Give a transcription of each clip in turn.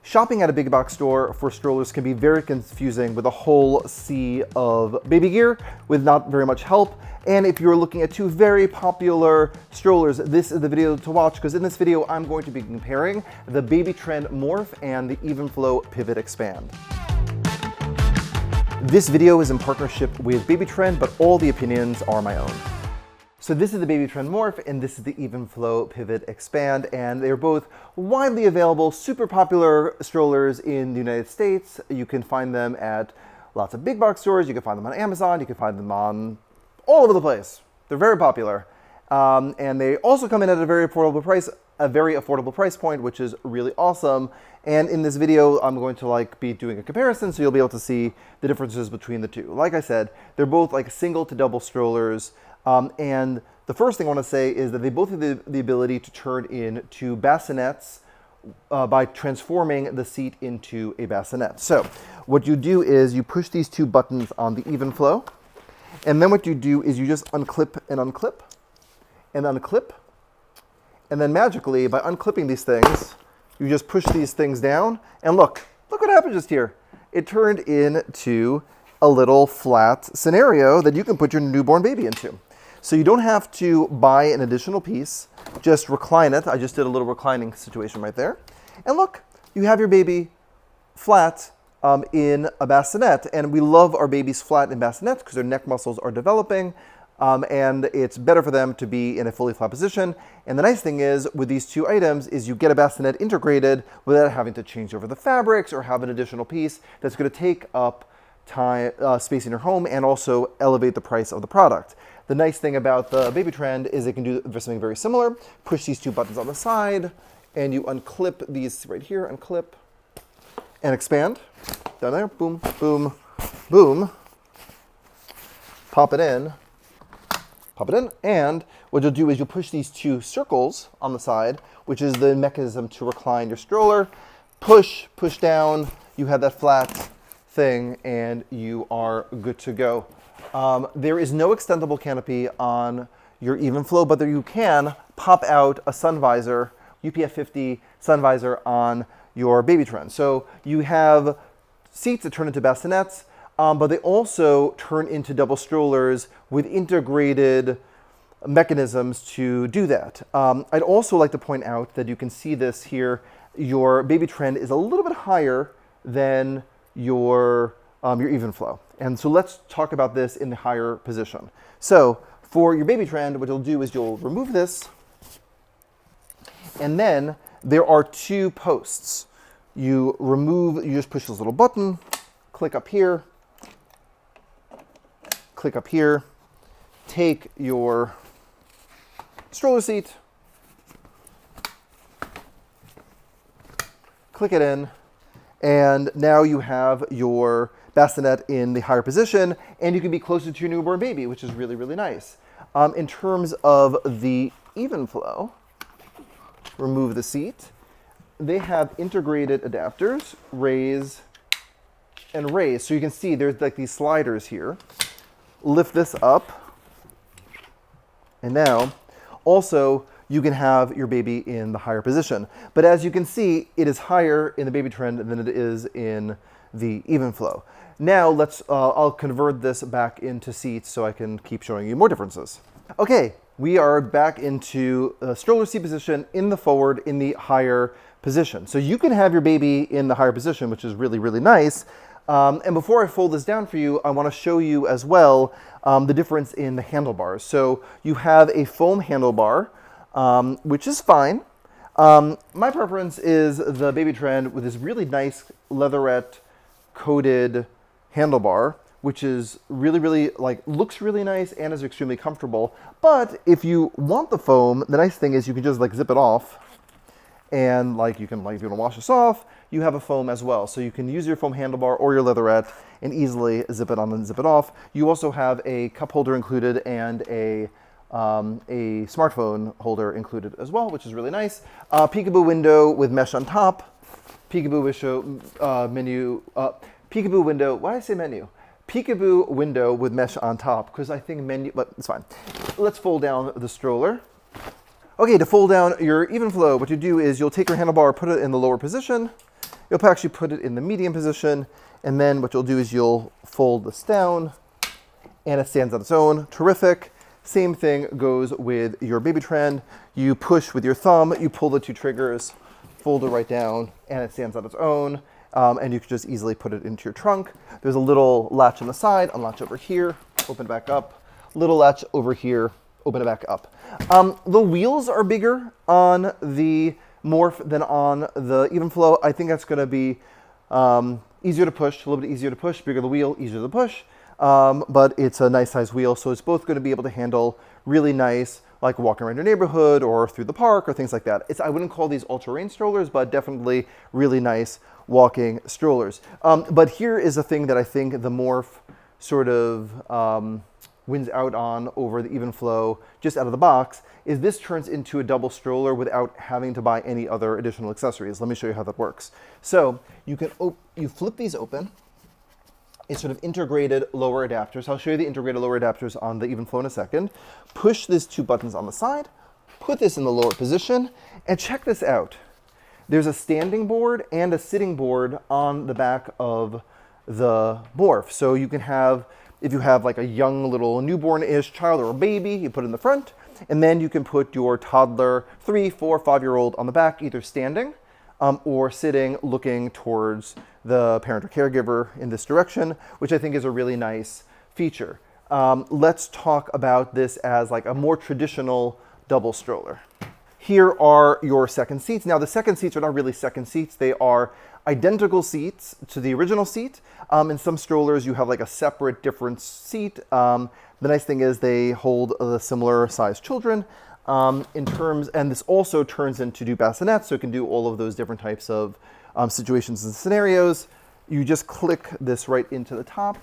Shopping at a big box store for strollers can be very confusing with a whole sea of baby gear with not very much help. And if you're looking at two very popular strollers, this is the video to watch, because in this video, I'm going to be comparing the Baby Trend Morph and the Evenflo Pivot Xpand. This video is in partnership with Baby Trend, but all the opinions are my own. So this is the Baby Trend Morph, and this is the Evenflo Pivot Xpand, and they're both widely available, super popular strollers in the United States. You can find them at lots of big box stores, you can find them on Amazon, you can find them on all over the place. They're very popular. And they also come in at a very affordable price point, which is really awesome. And in this video, I'm going to be doing a comparison, so you'll be able to see the differences between the two. Like I said, they're both single to double strollers. And the first thing I want to say is that they both have the ability to turn into bassinets by transforming the seat into a bassinet. So what you do is you push these two buttons on the Evenflo, and then what you do is you just unclip and unclip and unclip, and then magically by unclipping these things, you just push these things down, and look what happened just here. It turned into a little flat scenario that you can put your newborn baby into. So you don't have to buy an additional piece, just recline it. I just did a little reclining situation right there. And look, you have your baby flat in a bassinet. And we love our babies flat in bassinets because their neck muscles are developing, and it's better for them to be in a fully flat position. And the nice thing is with these two items is you get a bassinet integrated without having to change over the fabrics or have an additional piece that's going to take up space in your home and also elevate the price of the product. The nice thing about the Baby Trend is it can do something very similar. Push these two buttons on the side, and you unclip these right here, unclip, and expand. Down there, boom, boom, boom. Pop it in, and what you'll do is you'll push these two circles on the side, which is the mechanism to recline your stroller. Push down, you have that flat thing, and you are good to go. There is no extendable canopy on your Evenflo, but you can pop out a sun visor, UPF 50 sun visor on your Baby Trend. So you have seats that turn into bassinets, but they also turn into double strollers with integrated mechanisms to do that. I'd also like to point out that you can see this here. Your Baby Trend is a little bit higher than your Evenflo. And so let's talk about this in the higher position. So for your Baby Trend, what you'll do is you'll remove this, and then there are two posts. You just push this little button, click up here, take your stroller seat, click it in, and now you have your bassinet in the higher position, and you can be closer to your newborn baby, which is really, really nice. In terms of the Evenflo, remove the seat. They have integrated adapters, raise and raise. So you can see there's these sliders here. Lift this up, and now also you can have your baby in the higher position. But as you can see, it is higher in the Baby Trend than it is in the Evenflo. Now I'll convert this back into seats so I can keep showing you more differences. Okay, we are back into a stroller seat position in the forward in the higher position. So you can have your baby in the higher position, which is really, really nice. And before I fold this down for you, I want to show you as well the difference in the handlebars. So you have a foam handlebar, which is fine. My preference is the Baby Trend with this really nice leatherette coated handlebar, which is really, really looks really nice and is extremely comfortable. But if you want the foam, the nice thing is you can just zip it off, and you can if you want to wash this off, you have a foam as well. So you can use your foam handlebar or your leatherette and easily zip it on and zip it off. You also have a cup holder included and a smartphone holder included as well, which is really nice. Peekaboo window with mesh on top. Peekaboo window. Why did I say menu? Peekaboo window with mesh on top, because I think menu, but it's fine. Let's fold down the stroller. Okay, to fold down your Evenflo, what you do is you'll take your handlebar, put it in the lower position, You'll actually put it in the medium position, and then what you'll do is you'll fold this down, and it stands on its own. Terrific. Same thing goes with your baby trend. You push with your thumb, you pull the two triggers, fold it right down, and it stands on its own. And you can just easily put it into your trunk. There's a little latch on the side, unlatch over here, open it back up. Little latch over here, open it back up. The wheels are bigger on the Morph than on the Evenflo. I think that's going to be easier to push, a little bit easier to push. Bigger the wheel, easier to push. But it's a nice size wheel, so it's both going to be able to handle really nice, like walking around your neighborhood or through the park or things like that. I wouldn't call these all-terrain strollers, but definitely really nice walking strollers. But here is a thing that I think the Morph sort of wins out on over the Evenflo just out of the box, is this turns into a double stroller without having to buy any other additional accessories. Let me show you how that works. So you flip these open. It's sort of integrated lower adapters. I'll show you the integrated lower adapters on the Evenflo in a second. Push these two buttons on the side, put this in the lower position, and check this out. There's a standing board and a sitting board on the back of the Morph. So you can have, if you have like a young little newborn-ish child or a baby, you put it in the front, and then you can put your toddler, 3, 4, 5-year-old on the back, either standing or sitting, looking towards the parent or caregiver in this direction, which I think is a really nice feature. Let's talk about this as like a more traditional double stroller. Here are your second seats. Now the second seats are not really second seats. They are identical seats to the original seat. In some strollers, you have like a separate different seat. The nice thing is they hold the similar sized children. And this also turns into do bassinets, so it can do all of those different types of situations and scenarios. You just click this right into the top.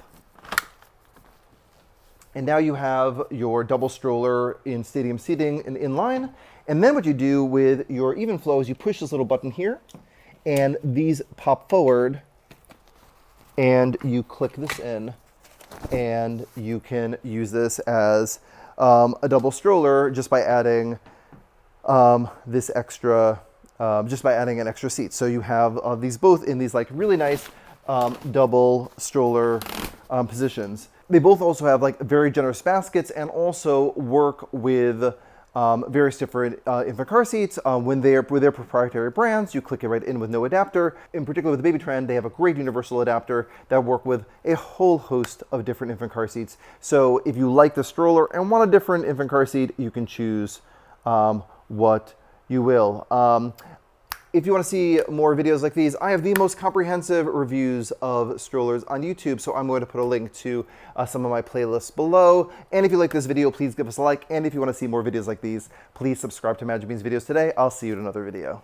And now you have your double stroller in stadium seating and inline. And then what you do with your Evenflo is you push this little button here, and these pop forward, and you click this in, and you can use this as a double stroller just by adding this extra, just by adding an extra seat. So you have these both in these like really nice double stroller positions. They both also have like very generous baskets and also work with various different infant car seats. With their proprietary brands, you click it right in with no adapter. In particular with the Baby Trend, they have a great universal adapter that work with a whole host of different infant car seats. So if you like the stroller and want a different infant car seat, you can choose what you will. If you want to see more videos like these, I have the most comprehensive reviews of strollers on YouTube, so I'm going to put a link to some of my playlists below. And if you like this video, please give us a like. And if you want to see more videos like these, please subscribe to Magic Beans videos today. I'll see you in another video.